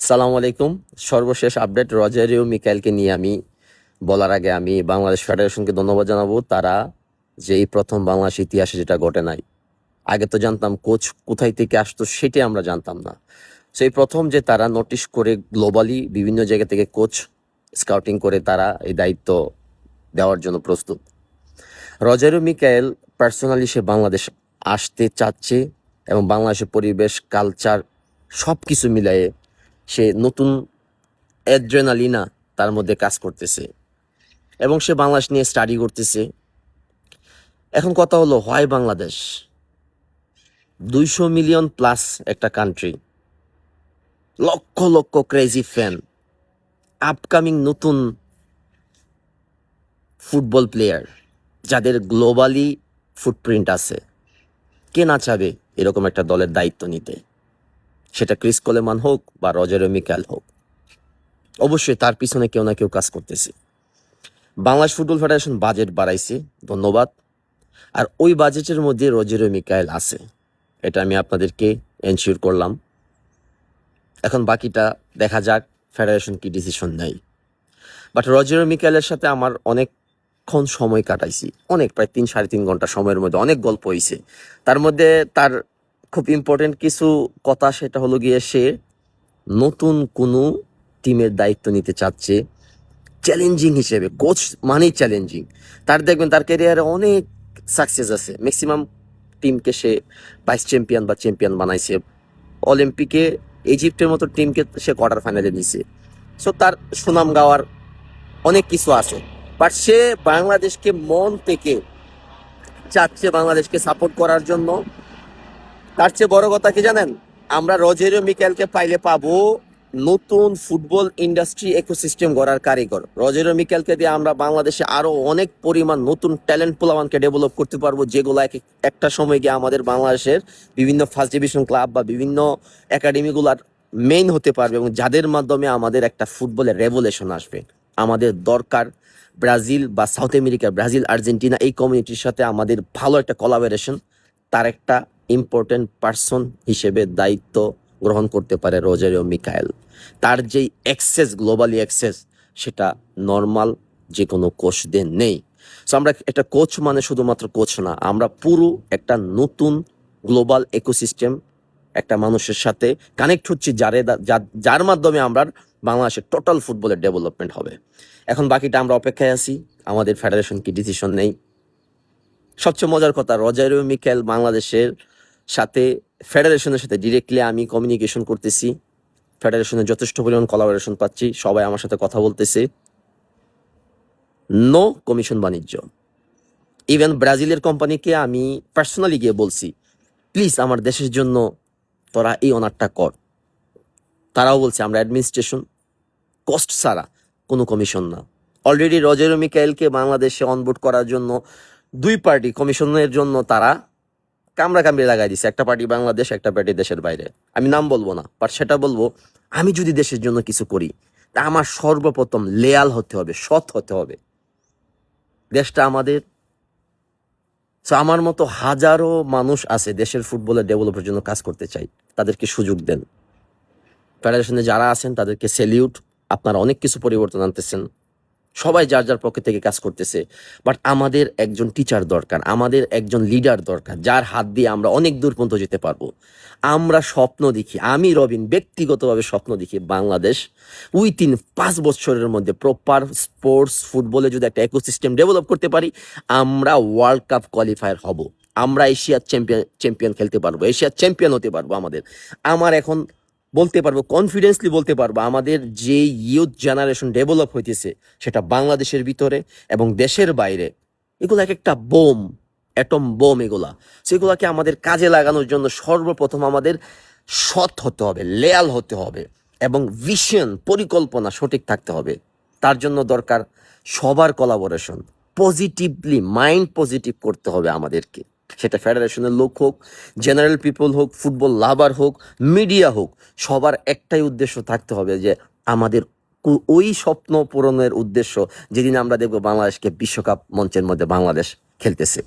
সালাম আলাইকুম। সর্বশেষ আপডেট রজারিও মিকাইলকে নিয়ে আমি বলার আগে আমি বাংলাদেশ ফেডারেশনকে ধন্যবাদ জানাবো। তারা যে এই প্রথম বাংলাদেশ ইতিহাসে যেটা ঘটে নাই, আগে তো জানতাম কোচ কোথায় থেকে আসতো সেটাই আমরা জানতাম না। সেই প্রথম যে তারা নোটিশ করে গ্লোবালি বিভিন্ন জায়গা থেকে কোচ স্কাউটিং করে তারা এই দায়িত্ব দেওয়ার জন্য প্রস্তুত। রজারিও মিকাইল পার্সোনালি সে বাংলাদেশ আসতে চাচ্ছে এবং বাংলাদেশের পরিবেশ, কালচার সব কিছু মিলায়ে সে নতুন অ্যাড্রেনালিনা তার মধ্যে কাজ করতেছে এবং সে বাংলাদেশ নিয়ে স্টাডি করতেছে। এখন কথা হলো, হয় বাংলাদেশ 200 মিলিয়ন প্লাস একটা country, lakh lakh crazy fan, upcoming নতুন ফুটবল প্লেয়ার যাদের গ্লোবালি ফুটপ্রিন্ট আছে, কে না চাবে এরকম একটা দলের দায়িত্ব নিতে? সেটা ক্রিস কোলেমান হোক বা রজারিও মিকাইল হোক, অবশ্যই তার পিছনে কেউ না কেউ কাজ করতেছে। বাংলাদেশ ফুটবল ফেডারেশন বাজেট বাড়াইছে, ধন্যবাদ। আর ওই বাজেটের মধ্যে রজারিও মিকাইল আছে, এটা আমি আপনাদেরকে এনশিওর করলাম। এখন বাকিটা দেখা যাক ফেডারেশন কি ডিসিশন নেয়। বাট রজারিও মিকাইলের সাথে আমার অনেকক্ষণ সময় কাটাইছি, প্রায় 3-3.5 ঘন্টা সময়ের মধ্যে অনেক গল্প হয়েছে। তার মধ্যে তার খুব ইম্পর্টেন্ট কিছু কথা, সেটা হলো গিয়ে সে নতুন কোনো টিমের দায়িত্ব নিতে চাচ্ছে চ্যালেঞ্জিং হিসেবে। কোচ মানেই চ্যালেঞ্জিং। তার দেখবেন তার ক্যারিয়ারে অনেক সাকসেস আছে, ম্যাক্সিমাম টিমকে সে ভাইস চ্যাম্পিয়ন বা চ্যাম্পিয়ন বানাইছে। অলিম্পিকে ইজিপ্টের মতো টিমকে সে কোয়ার্টার ফাইনালে নিছে। সো তার সুনাম গাওয়ার অনেক কিছু আছে। বাট সে বাংলাদেশকে মন থেকে চাচ্ছে বাংলাদেশকে সাপোর্ট করার জন্য। তার চেয়ে বড় কথা কি জানেন? আমরা রজারিও মিকাইলকে পাইলে পাবো নতুন ফুটবল ইন্ডাস্ট্রি ইকোসিস্টেম গড়ার কারিগর। রজারিও মিকাইলকে দিয়ে আমরা বাংলাদেশে আরো অনেক পরিমাণ নতুন ট্যালেন্ট পোলাওয়ানকে ডেভেলপ করতে পারবো, যেগুলো একটা সময় গিয়ে আমাদের বাংলাদেশের বিভিন্ন ফার্স্ট ডিভিশন ক্লাব বা বিভিন্ন একাডেমিগুলার মেইন হতে পারবে এবং যাদের মাধ্যমে আমাদের একটা ফুটবলের রেভলিউশন আসবে। আমাদের দরকার ব্রাজিল বা সাউথ আমেরিকা, ব্রাজিল, আর্জেন্টিনা এই কমিউনিটির সাথে আমাদের ভালো একটা কোলাবোরেশন। তার একটা ইম্পর্টেন্ট পার্সন হিসেবে দায়িত্ব গ্রহণ করতে পারে রজারিও মিকাইল। তার যেই অ্যাক্সেস, গ্লোবালি অ্যাক্সেস, সেটা নর্মাল যে কোনো কোচদের নেই। সো আমরা একটা কোচ মানে শুধুমাত্র কোচ না, আমরা পুরো একটা নতুন গ্লোবাল ইকোসিস্টেম একটা মানুষের সাথে কানেক্ট হচ্ছে, যার মাধ্যমে আমরা বাংলাদেশের টোটাল ফুটবলের ডেভেলপমেন্ট হবে। এখন বাকিটা আমরা অপেক্ষায় আছি, আমাদের ফেডারেশন কি ডিসিশন নেই। সবচেয়ে মজার কথা, রজারিও মিকাইল বাংলাদেশের সাথে, ফেডারেশনের সাথে ডিরেক্টলি আমি কমিউনিকেশন করতেছি, ফেডারেশনের যথেষ্ট পরিমাণ কোলাবোরেশন পাচ্ছি, সবাই আমার সাথে কথা বলতেছে। নো কমিশন বাণিজ্য। ইভেন ব্রাজিলের কোম্পানিকে আমি পার্সোনালি গিয়ে বলছি, প্লিজ আমার দেশের জন্য তোরা এই অনারটা কর। তারাও বলছে আমরা অ্যাডমিনিস্ট্রেশন কস্ট ছাড়া, কোনো কমিশন না। অলরেডি রজারিও মিকাইলকে বাংলাদেশে অনবোর্ড করার জন্য দুই পার্টি কমিশনের জন্য তারা কামড়ি লাগাই দিছে। একটা পার্টি বাংলাদেশ, একটা পার্টি দেশের বাইরে। আমি নাম বলবো না, বাট সেটা বলবো, আমি যদি দেশের জন্য কিছু করি তা আমার সর্বপ্রথম লেয়াল হতে হবে, সৎ হতে হবে। দেশটা আমাদের। সো আমার মতো হাজারো মানুষ আছে দেশের ফুটবলের ডেভেলপের জন্য কাজ করতে চাই, তাদেরকে সুযোগ দেন। ফেডারেশনে যারা আছেন তাদেরকে সেলিউট, আপনারা অনেক কিছু পরিবর্তন আনতেছেন, সবাই যার যার পক্ষে থেকে কাজ করতেছে। বাট আমাদের একজন টিচার দরকার, আমাদের একজন লিডার দরকার, যার হাত দিয়ে আমরা অনেক দূর পর্যন্ত যেতে পারবো। আমরা স্বপ্ন দেখি, আমি রবিন ব্যক্তিগতভাবে স্বপ্ন দেখি, বাংলাদেশ উইথিন 5 বছরের মধ্যে প্রপার স্পোর্টস ফুটবলে যদি একটা ইকোসিস্টেম ডেভেলপ করতে পারি, আমরা ওয়ার্ল্ড কাপ কোয়ালিফায়ার হব, আমরা এশিয়ার চ্যাম্পিয়ন খেলতে পারবো, এশিয়ার চ্যাম্পিয়ন হতে পারবো। আমার এখন বলতে পারবো, কনফিডেন্সলি বলতে পারবো, আমাদের যে ইউথ জেনারেশন ডেভেলপ হইতেছে সেটা বাংলাদেশের ভিতরে এবং দেশের বাইরে, এগুলো এক একটা বোম, অ্যাটম বোম এগুলা। সেগুলাকে আমাদের কাজে লাগানোর জন্য সর্বপ্রথম আমাদের সৎ হতে হবে, লেয়াল হতে হবে এবং ভিশন, পরিকল্পনা সঠিক থাকতে হবে। তার জন্য দরকার সবার কোলাবোরেশন, পজিটিভলি মাইন্ড পজিটিভ করতে হবে আমাদেরকে। সেটা ফেডারেশনের লোক হোক, জেনারেল পিপল হোক, ফুটবল লাভার হোক, মিডিয়া হোক, সবার একটাই উদ্দেশ্য থাকতে হবে যে আমাদের ওই স্বপ্ন পূরণের উদ্দেশ্য, যেদিন আমরা দেখবো বাংলাদেশকে বিশ্বকাপ মঞ্চের মধ্যে বাংলাদেশ খেলতেছে।